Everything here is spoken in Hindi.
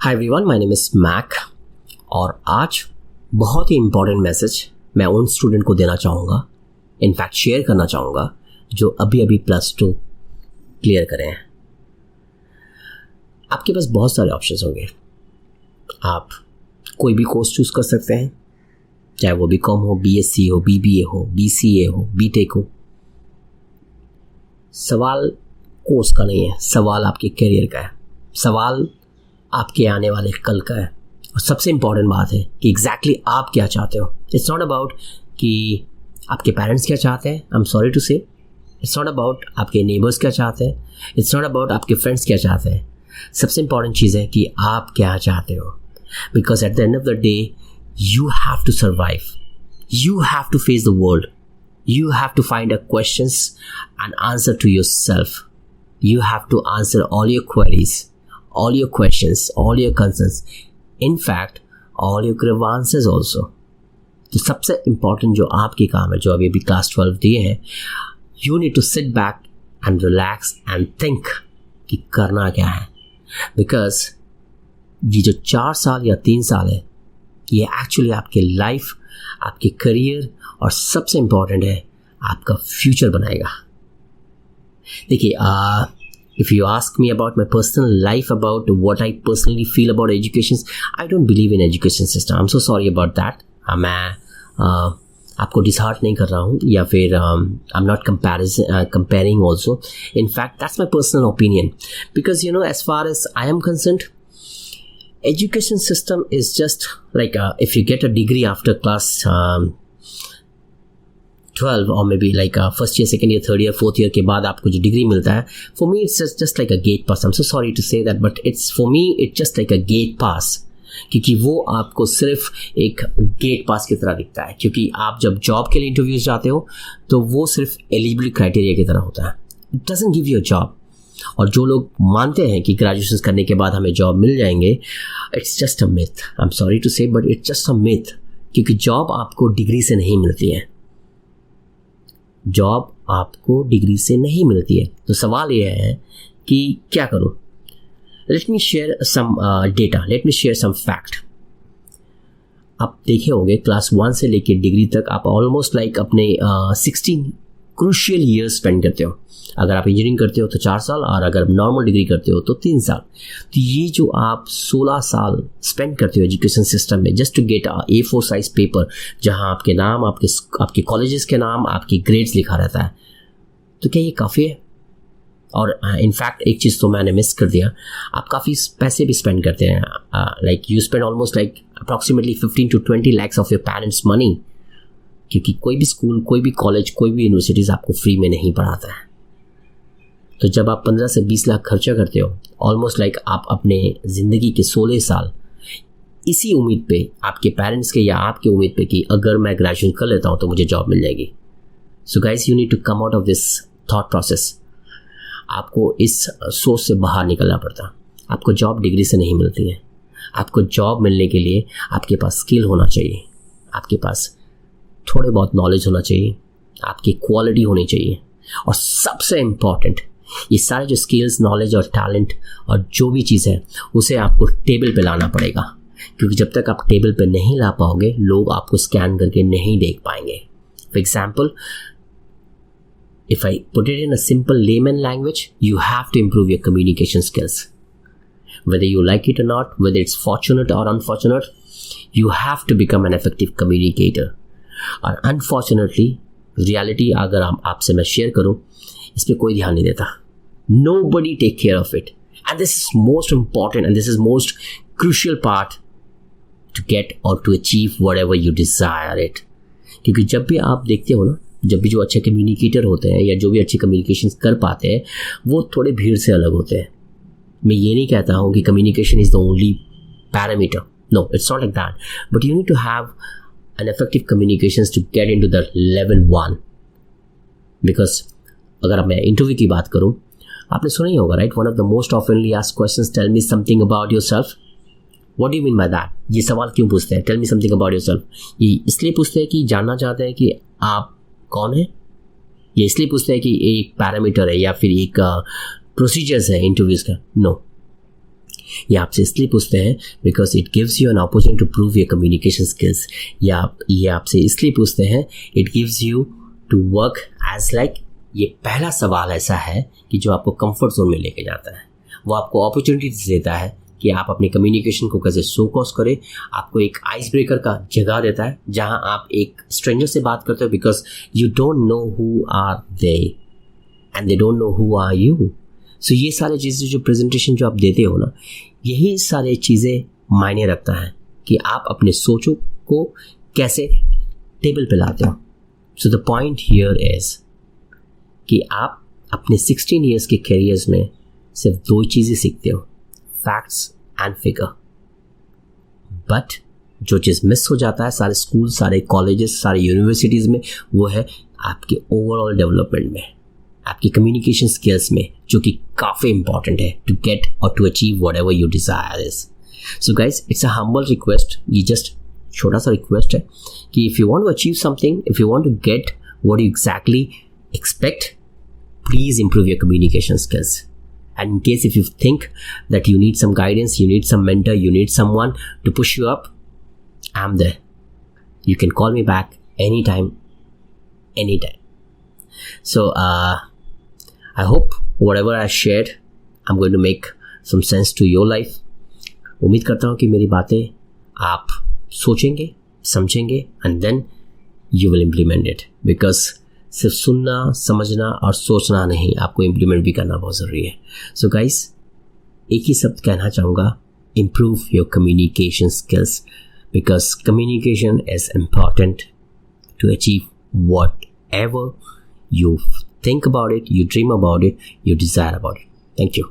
Hi everyone, my name is Mac और आज बहुत ही इम्पॉर्टेंट मैसेज मैं उन स्टूडेंट को देना चाहूँगा, इनफैक्ट शेयर करना चाहूँगा जो अभी अभी +2 क्लियर करें हैं। आपके पास बहुत सारे ऑप्शंस होंगे। आप कोई भी कोर्स चूज़ कर सकते हैं, चाहे वो बीकॉम हो, बीएससी हो, बीबीए हो, बीसीए हो, बीटेक हो। सवाल कोर्स का नहीं है, सवाल आपके करियर का है, सवाल आपके आने वाले कल का है। और सबसे इम्पॉर्टेंट बात है कि एग्जैक्टली आप क्या चाहते हो। इट्स नॉट अबाउट कि आपके पेरेंट्स क्या चाहते हैं, आई एम सॉरी टू से। इट्स नॉट अबाउट आपके नेबर्स क्या चाहते हैं, इट्स नॉट अबाउट आपके फ्रेंड्स क्या चाहते हैं। सबसे इम्पॉर्टेंट चीज़ है कि आप क्या चाहते हो, because at the end of the day you have to survive, you have to face the world, you have to find a questions and answer to yourself. You have to answer all your queries, all your questions, all your concerns, in fact all your grievances also. तो सबसे important जो आपके काम है, जो अभी अभी क्लास 12 दिए हैं, you need to sit back and relax and think कि करना क्या है, because ये जो 4 साल या 3 साल है, ये एक्चुअली आपके लाइफ, आपके करियर और सबसे इम्पॉर्टेंट है आपका फ्यूचर बनाएगा। देखिए, if you ask me about my personal life, about what I personally feel about education, I don't believe in education system. I am so sorry about that. मैं आपको डिसहार्ट नहीं कर रहा हूँ या फिर I am not comparing also. In fact that's my personal opinion, because you know, as far as I am concerned, education system is just like if you get a degree after class 12 or maybe like first year, second year, third year, fourth year के बाद आपको जो डिग्री मिलता है, for me it's just like a gate pass. I'm so sorry to say that, but it's for me it's just like a gate pass, क्योंकि वो आपको सिर्फ एक गेट पास की तरह दिखता है। क्योंकि आप जब जॉब के लिए इंटरव्यूज जाते हो तो वो सिर्फ एलिजिबिलिटी क्राइटेरिया की तरह होता है, it doesn't give you a job. और जो लोग मानते हैं कि ग्रेजुएशन करने के बाद हमें जॉब मिल जाएंगे, it's just a myth. I am sorry to say, but it's just a myth, क्योंकि जॉब आपको डिग्री से नहीं मिलती है, जॉब आपको डिग्री से नहीं मिलती है। तो सवाल यह है कि क्या करूं। Let me share some data, let me share some fact. आप देखे होंगे क्लास 1 से लेकर डिग्री तक आप ऑलमोस्ट लाइक अपने 16 क्रूशियल ईयर्स स्पेंड करते हो। अगर आप इंजीनियरिंग करते हो तो 4 साल, और अगर नॉर्मल डिग्री करते हो तो 3 साल। तो ये जो आप 16 साल स्पेंड करते हो एजुकेशन सिस्टम में just to get A4 size paper, जहां आपके नाम, आपके कॉलेजेस के नाम, आपके ग्रेड्स लिखा रहता है, तो क्या ये काफ़ी है? और इनफैक्ट एक चीज़ तो मैंने मिस कर दिया, आप काफ़ी पैसे भी स्पेंड करते हैं। Like you spend almost like approximately 15 to 20 lakhs of your parents money, क्योंकि कोई भी स्कूल, कोई भी कॉलेज, कोई भी यूनिवर्सिटीज़ आपको फ्री में नहीं पढ़ाता है। तो जब आप 15 से 20 लाख खर्चा करते हो, ऑलमोस्ट लाइक आप अपने ज़िंदगी के 16 साल इसी उम्मीद पे, आपके पेरेंट्स के या आपके उम्मीद पे कि अगर मैं ग्रेजुएशन कर लेता हूँ तो मुझे जॉब मिल जाएगी। So guys, you need to come out of this thought process. आपको इस सोच से बाहर निकलना पड़ता। आपको जॉब डिग्री से नहीं मिलती है। आपको जॉब मिलने के लिए आपके पास स्किल होना चाहिए, आपके पास थोड़े बहुत नॉलेज होना चाहिए, आपकी क्वालिटी होनी चाहिए, और सबसे इम्पॉर्टेंट, ये सारे जो स्किल्स, नॉलेज और टैलेंट और जो भी चीज़ है, उसे आपको टेबल पे लाना पड़ेगा। क्योंकि जब तक आप टेबल पे नहीं ला पाओगे, लोग आपको स्कैन करके नहीं देख पाएंगे। For example, if I put it in a simple layman language, you have to improve your communication skills. whether you like it or not, whether it's fortunate or unfortunate, you have to become an effective communicator. और अनफॉर्चुनेटली रियलिटी अगर आपसे मैं शेयर करूं, इस पर कोई ध्यान नहीं देता। Nobody take care of it, and this is most important and this is most crucial part to get or to achieve whatever you desire it. क्योंकि जब भी आप देखते हो ना, जब भी जो अच्छे कम्युनिकेटर होते हैं या जो भी अच्छे कम्युनिकेशन कर पाते हैं, वो थोड़े भीड़ से अलग होते हैं। मैं ये नहीं कहता हूँ कि communication is the only parameter, no, it's not like that, but you need to have an effective communications to get into the level 1. Because अगर मैं इंटरव्यू की बात करूं, आपने सुना ही होगा, right? One of the most oftenly asked questions, tell me something about yourself. What do you mean by that? ये सवाल क्यों पूछते हैं, tell me something about yourself? ये इसलिए पूछते हैं कि जानना चाहते हैं कि आप कौन है, ये इसलिए पूछते हैं कि एक पैरामीटर है या फिर एक प्रोसीजर्स है इंटरव्यूज़ का? नो, ये आपसे इसलिए पूछते हैं because it gives you an opportunity to prove your communication skills, या ये आपसे इसलिए पूछते हैं it gives you to work as like, ये पहला सवाल ऐसा है कि जो आपको कंफर्ट जोन में लेके जाता है, वो आपको अपॉर्चुनिटी देता है कि आप अपने कम्युनिकेशन को कैसे शो कॉज करें, आपको एक आइस ब्रेकर का जगह देता है जहां आप एक स्ट्रेंजर से बात करते हो because you don't know who are they and they don't know who are you. So ये सारी चीज़ें जो प्रेजेंटेशन जो आप देते हो ना, यही सारी चीज़ें मायने रखता है कि आप अपने सोचों को कैसे टेबल पे लाते हो। So the point here is कि आप अपने 16 ईयर्स के करियर्स में सिर्फ 2 चीज़ें सीखते हो, फैक्ट्स एंड फिगर। बट जो चीज़ मिस हो जाता है सारे स्कूल, सारे कॉलेजेस, सारे यूनिवर्सिटीज़ में, वो है आपके ओवरऑल डेवलपमेंट में, आपकी कम्युनिकेशन स्किल्स में, जो कि काफ़ी इंपॉर्टेंट है टू गेट और to achieve whatever you desire is. So guys, it's a humble request, ये जस्ट छोटा सा रिक्वेस्ट है कि if you want to achieve something, if you want to get what you exactly expect, please improve your communication skills. And in case if you think that you need some guidance, you need some mentor, you need someone to push you up, I'm there. You can call me back anytime. So I hope whatever I shared, I'm going to make some sense to your life. उम्मीद करता हूँ कि मेरी बातें आप सोचेंगे, समझेंगे, and then you will implement it, because सिर्फ सुनना, समझना और सोचना नहीं, आपको इम्प्लीमेंट भी करना बहुत ज़रूरी है। सो गाइस, एक ही शब्द कहना चाहूँगा, improve your communication skills, because communication is important to achieve whatever you think about it, you dream about it, you desire about it. Thank you.